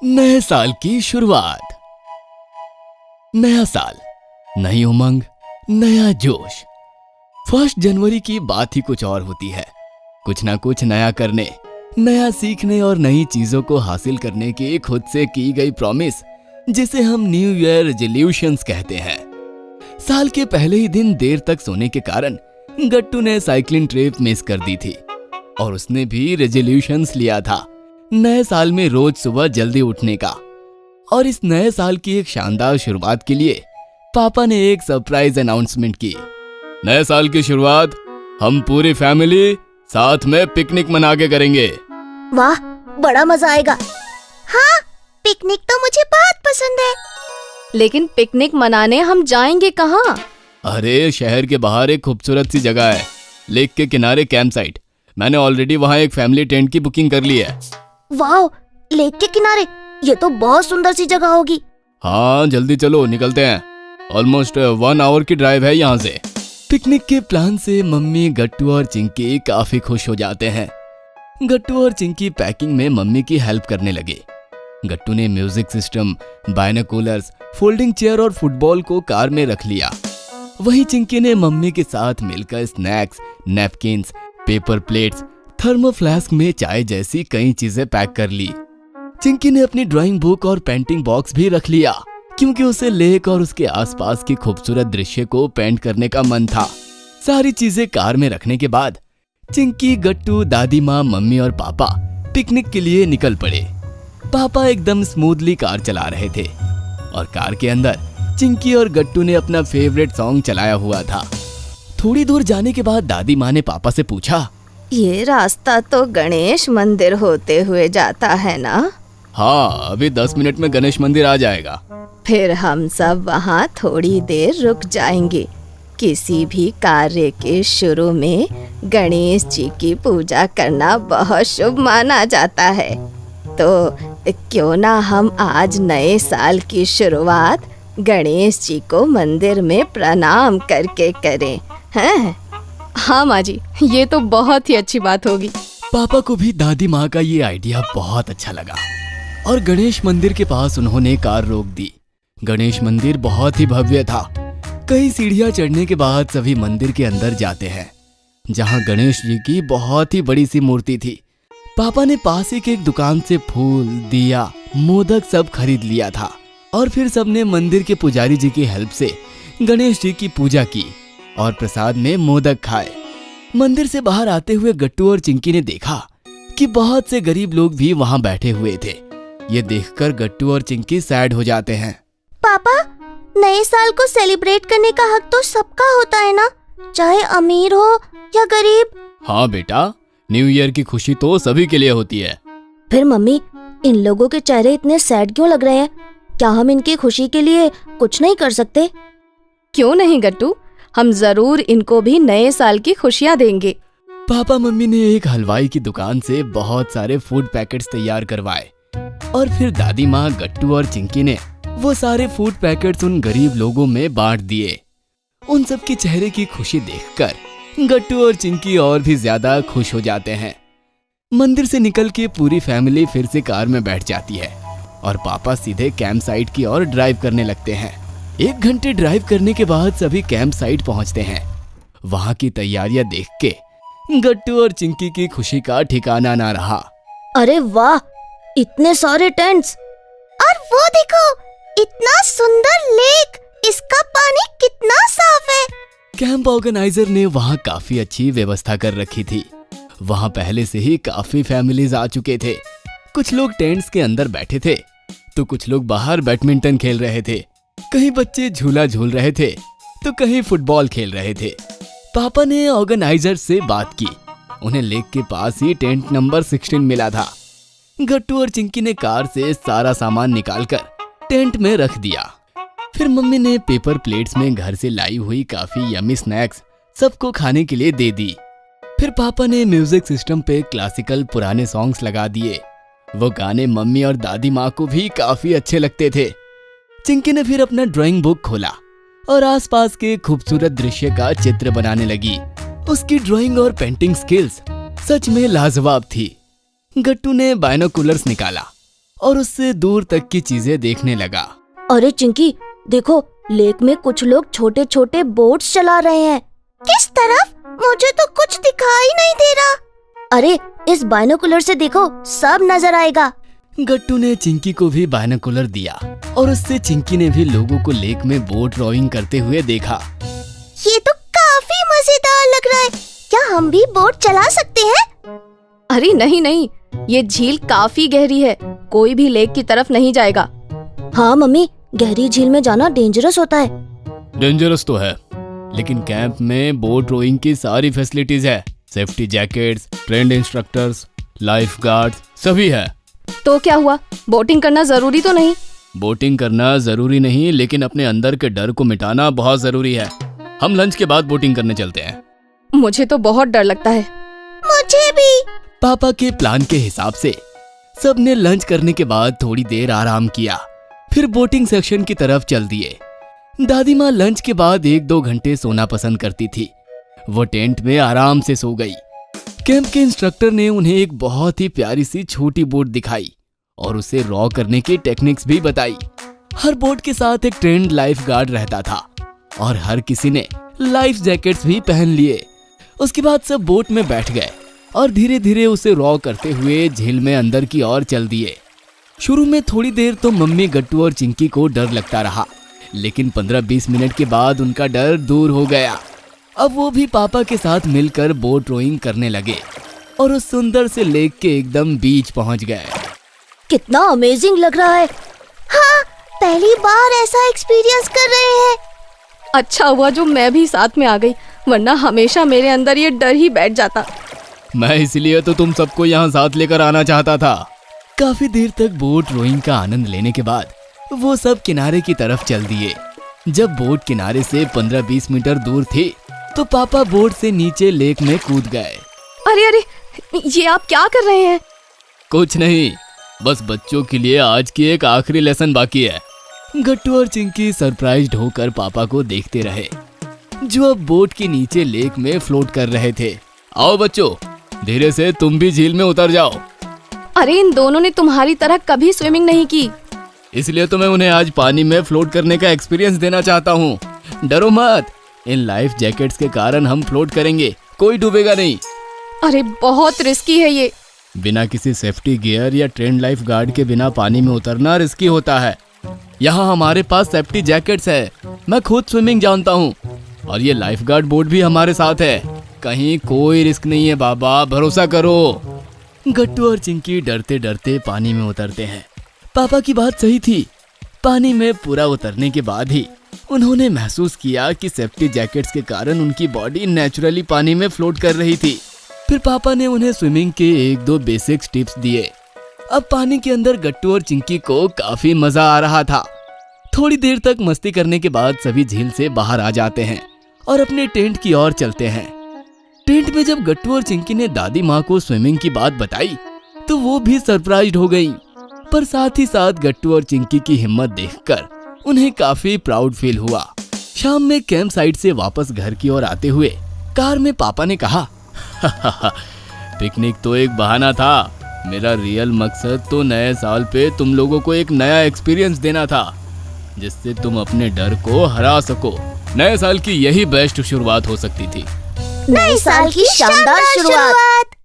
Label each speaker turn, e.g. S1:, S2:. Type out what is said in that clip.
S1: नए साल की शुरुआत। नया साल, नई उमंग, नया जोश। 1 जनवरी की बात ही कुछ और होती है। कुछ ना कुछ नया करने, नया सीखने और नई चीजों को हासिल करने की खुद से की गई प्रॉमिस, जिसे हम न्यू ईयर रेजोल्यूशंस कहते हैं। साल के पहले ही दिन देर तक सोने के कारण गट्टू ने साइकिलिंग ट्रिप मिस कर दी थी और उसने भी रेजोल्यूशंस लिया था नए साल में रोज सुबह जल्दी उठने का। और इस नए साल की एक शानदार शुरुआत के लिए पापा ने एक सरप्राइज अनाउंसमेंट की। नए साल की शुरुआत हम पूरी फैमिली साथ में पिकनिक मना के करेंगे।
S2: वाह, बड़ा मजा आएगा। हाँ, पिकनिक तो मुझे बहुत पसंद है।
S3: लेकिन पिकनिक मनाने हम जाएंगे कहाँ?
S1: अरे शहर के बाहर एक खूबसूरत सी जगह है, लेक के किनारे कैंप साइट। मैंने ऑलरेडी वहाँ एक फैमिली टेंट की बुकिंग कर ली है।
S2: वाह, लेक के किनारे, ये तो बहुत सुंदर सी जगह होगी।
S1: हाँ जल्दी चलो, निकलते हैं। ऑलमोस्ट 1 आवर की ड्राइव है यहाँ से। पिकनिक के प्लान से मम्मी, गट्टू और चिंकी काफी खुश हो जाते हैं। गट्टू और चिंकी पैकिंग में मम्मी की हेल्प करने लगे। गट्टू ने music system, binoculars, folding chair और फुटबॉल को कार में रख लिया। वहीं चिंकी ने मम्मी के साथ मिलकर स्नैक्स, नैपकिन्स, पेपर प्लेट्स, थर्मोफ्लास्क में चाय जैसी कई चीजें पैक कर ली। चिंकी ने अपनी ड्राइंग बुक और पेंटिंग बॉक्स भी रख लिया, क्योंकि उसे लेक और उसके आसपास की खूबसूरत दृश्य को पेंट करने का मन था। सारी चीजें कार में रखने के बाद चिंकी, गट्टू, दादी माँ, मम्मी और पापा पिकनिक के लिए निकल पड़े। पापा एकदम स्मूथली कार चला रहे थे और कार के अंदर चिंकी और गट्टू ने अपना फेवरेट सॉन्ग चलाया हुआ था। थोड़ी दूर जाने के बाद दादी माँ ने पापा से पूछा,
S3: ये रास्ता तो गणेश मंदिर होते हुए जाता है ना?
S1: हाँ, अभी 10 मिनट में गणेश मंदिर आ जाएगा।
S3: फिर हम सब वहाँ थोड़ी देर रुक जाएंगे। किसी भी कार्य के शुरू में गणेश जी की पूजा करना बहुत शुभ माना जाता है। तो क्यों ना हम आज नए साल की शुरुआत गणेश जी को मंदिर में प्रणाम करके करें, हैं? हाँ माँ जी, ये तो बहुत ही अच्छी बात होगी।
S1: पापा को भी दादी माँ का ये आइडिया बहुत अच्छा लगा और गणेश मंदिर के पास उन्होंने कार रोक दी। गणेश मंदिर बहुत ही भव्य था। कई सीढ़ियाँ चढ़ने के बाद सभी मंदिर के अंदर जाते हैं, जहाँ गणेश जी की बहुत ही बड़ी सी मूर्ति थी। पापा ने पास ही की एक दुकान से फूल, दिया, मोदक सब खरीद लिया था और फिर सबने मंदिर के पुजारी जी की हेल्प से गणेश जी की पूजा की और प्रसाद में मोदक खाए। मंदिर से बाहर आते हुए गट्टू और चिंकी ने देखा कि बहुत से गरीब लोग भी वहाँ बैठे हुए थे। ये देखकर गट्टू और चिंकी सैड हो जाते हैं।
S2: पापा, नए साल को सेलिब्रेट करने का हक तो सबका होता है ना, चाहे अमीर हो या गरीब।
S1: हाँ बेटा, न्यू ईयर की खुशी तो सभी के लिए होती है।
S2: फिर मम्मी, इन लोगों के चेहरे इतने सैड क्यों लग रहे हैं? क्या हम इनकी खुशी के लिए कुछ नहीं कर सकते?
S3: क्यों नहीं गट्टू, हम जरूर इनको भी नए साल की खुशियाँ देंगे।
S1: पापा मम्मी ने एक हलवाई की दुकान से बहुत सारे फूड पैकेट्स तैयार करवाए और फिर दादी माँ, गट्टू और चिंकी ने वो सारे फूड पैकेट्स उन गरीब लोगों में बांट दिए। उन सब के चेहरे की खुशी देखकर गट्टू और चिंकी और भी ज्यादा खुश हो जाते हैं। मंदिर से निकल के पूरी फैमिली फिर से कार में बैठ जाती है और पापा सीधे कैंप साइट की ओर ड्राइव करने लगते हैं। 1 घंटे ड्राइव करने के बाद सभी कैंप साइट पहुंचते हैं। वहां की तैयारियां देख के गट्टू और चिंकी की खुशी का ठिकाना ना रहा।
S2: अरे वाह, इतने सारे टेंट्स, और वो देखो, इतना सुंदर लेक, इसका पानी कितना साफ है।
S1: कैंप ऑर्गेनाइजर ने वहाँ काफी अच्छी व्यवस्था कर रखी थी। वहाँ पहले से ही काफी फैमिलीज आ चुके थे। कुछ लोग टेंट्स के अंदर बैठे थे तो कुछ लोग बाहर बैडमिंटन खेल रहे थे। कहीं बच्चे झूला झूल रहे थे तो कहीं फुटबॉल खेल रहे थे। पापा ने ऑर्गेनाइजर से बात की। उन्हें लेक के पास ही टेंट नंबर 16 मिला था। गट्टू और चिंकी ने कार से सारा सामान निकालकर टेंट में रख दिया। फिर मम्मी ने पेपर प्लेट्स में घर से लाई हुई काफी यम्मी स्नैक्स सबको खाने के लिए दे दी। फिर पापा ने म्यूजिक सिस्टम पे क्लासिकल पुराने सॉन्ग्स लगा दिए। वो गाने मम्मी और दादी माँ को भी काफी अच्छे लगते थे। चिंकी ने फिर अपना ड्राइंग बुक खोला और आसपास के खूबसूरत दृश्य का चित्र बनाने लगी। उसकी ड्राइंग और पेंटिंग स्किल्स सच में लाजवाब थी। गट्टू ने बाइनोकुलर्स निकाला और उससे दूर तक की चीजें देखने लगा।
S2: अरे चिंकी, देखो लेक में कुछ लोग छोटे छोटे बोट्स चला रहे हैं। किस तरफ? मुझे तो कुछ दिखाई नहीं दे रहा। अरे इस बाइनोकुलर से देखो, सब नजर आएगा।
S1: गट्टू ने चिंकी को भी बाइनोकुलर दिया और उससे चिंकी ने भी लोगों को लेक में बोट रोइंग करते हुए देखा।
S2: ये तो काफी मजेदार लग रहा है। क्या हम भी बोट चला सकते हैं?
S3: अरे नहीं नहीं, ये झील काफी गहरी है, कोई भी लेक की तरफ नहीं जाएगा।
S2: हाँ मम्मी, गहरी झील में जाना डेंजरस होता है।
S1: डेंजरस तो है, लेकिन कैंप में बोट रोइंग की सारी फैसिलिटीज है। Safety jackets, trend instructors, life guards सभी है।
S3: तो क्या हुआ, बोटिंग करना जरूरी तो नहीं?
S1: बोटिंग करना जरूरी नहीं, लेकिन अपने अंदर के डर को मिटाना बहुत जरूरी है। हम लंच के बाद बोटिंग करने चलते हैं।
S3: मुझे तो बहुत डर लगता है।
S2: मुझे भी।
S1: पापा के प्लान के हिसाब से सबने लंच करने के बाद थोड़ी देर आराम किया, फिर बोटिंग सेक्शन की तरफ चल दिए। दादी माँ लंच के बाद 1-2 घंटे सोना पसंद करती थी। वो टेंट में आराम से सो गई। कैंप के इंस्ट्रक्टर ने उन्हें एक बहुत ही प्यारी सी छोटी बोट दिखाई और उसे रॉ करने की टेक्निक्स भी बताई। हर बोट के साथ एक ट्रेंड लाइफ गार्ड रहता था और हर किसी ने लाइफ जैकेट्स भी पहन लिए। उसके बाद सब बोट में बैठ गए और धीरे धीरे उसे रॉ करते हुए झील में अंदर की ओर चल दिए। शुरू में थोड़ी देर तो मम्मी, गट्टू और चिंकी को डर लगता रहा, लेकिन 15-20 मिनट के बाद उनका डर दूर हो गया। अब वो भी पापा के साथ मिलकर बोट रोइंग करने लगे और उस सुंदर से लेक के एकदम बीच पहुंच गए।
S2: कितना अमेजिंग लग रहा है। हाँ, पहली बार ऐसा एक्सपीरियंस कर रहे हैं।
S3: अच्छा हुआ जो मैं भी साथ में आ गई, वरना हमेशा मेरे अंदर ये डर ही बैठ जाता।
S1: मैं इसलिए तो तुम सबको यहाँ साथ लेकर आना चाहता था। काफी देर तक बोट रोइंग का आनंद लेने के बाद वो सब किनारे की तरफ चल दिए। जब बोट किनारे से 15-20 मीटर दूर थी तो पापा बोट से नीचे लेक में कूद गए।
S3: अरे अरे, ये आप क्या कर रहे हैं?
S1: कुछ नहीं, बस बच्चों के लिए आज की एक आखिरी लेसन बाकी है। गट्टू और चिंकी सरप्राइज्ड होकर पापा को देखते रहे, जो अब बोट के नीचे लेक में फ्लोट कर रहे थे। आओ बच्चों, धीरे से तुम भी झील में उतर जाओ।
S3: अरे इन दोनों ने तुम्हारी तरह कभी स्विमिंग नहीं की,
S1: इसलिए तो मैं उन्हें आज पानी में फ्लोट करने का एक्सपीरियंस देना चाहता हूँ। डरो मत, इन लाइफ जैकेट्स के कारण हम फ्लोट करेंगे, कोई डूबेगा नहीं।
S3: अरे बहुत रिस्की है ये।
S1: बिना किसी सेफ्टी गियर या ट्रेंड लाइफ गार्ड के बिना पानी में उतरना रिस्की होता है। यहाँ हमारे पास सेफ्टी जैकेट्स है, मैं खुद स्विमिंग जानता हूँ और ये लाइफ गार्ड बोट भी हमारे साथ है। कहीं कोई रिस्क नहीं है बाबा, भरोसा करो। गट्टू और चिंकी डरते डरते पानी में उतरते हैं। पापा की बात सही थी। पानी में पूरा उतरने के बाद ही उन्होंने महसूस किया कि सेफ्टी जैकेट्स के कारण उनकी बॉडी नेचुरली पानी में फ्लोट कर रही थी। फिर पापा ने उन्हें स्विमिंग के 1-2 बेसिक टिप्स दिए। अब पानी के अंदर गट्टू और चिंकी को काफी मजा आ रहा था। थोड़ी देर तक मस्ती करने के बाद सभी झील से बाहर आ जाते हैं और अपने टेंट की ओर चलते हैं। टेंट में जब गट्टू और चिंकी ने दादी माँ को स्विमिंग की बात बताई तो वो भी सरप्राइज्ड हो गईं। पर साथ ही साथ गट्टू और चिंकी की हिम्मत देखकर उन्हें काफी प्राउड फील हुआ। शाम में कैंप साइट से वापस घर की ओर आते हुए कार में पापा ने कहा, पिकनिक तो एक बहाना था, मेरा रियल मकसद तो नए साल पे तुम लोगों को एक नया एक्सपीरियंस देना था, जिससे तुम अपने डर को हरा सको। नए साल की यही बेस्ट शुरुआत हो सकती थी।
S2: नए साल की शानदार शुरुआत।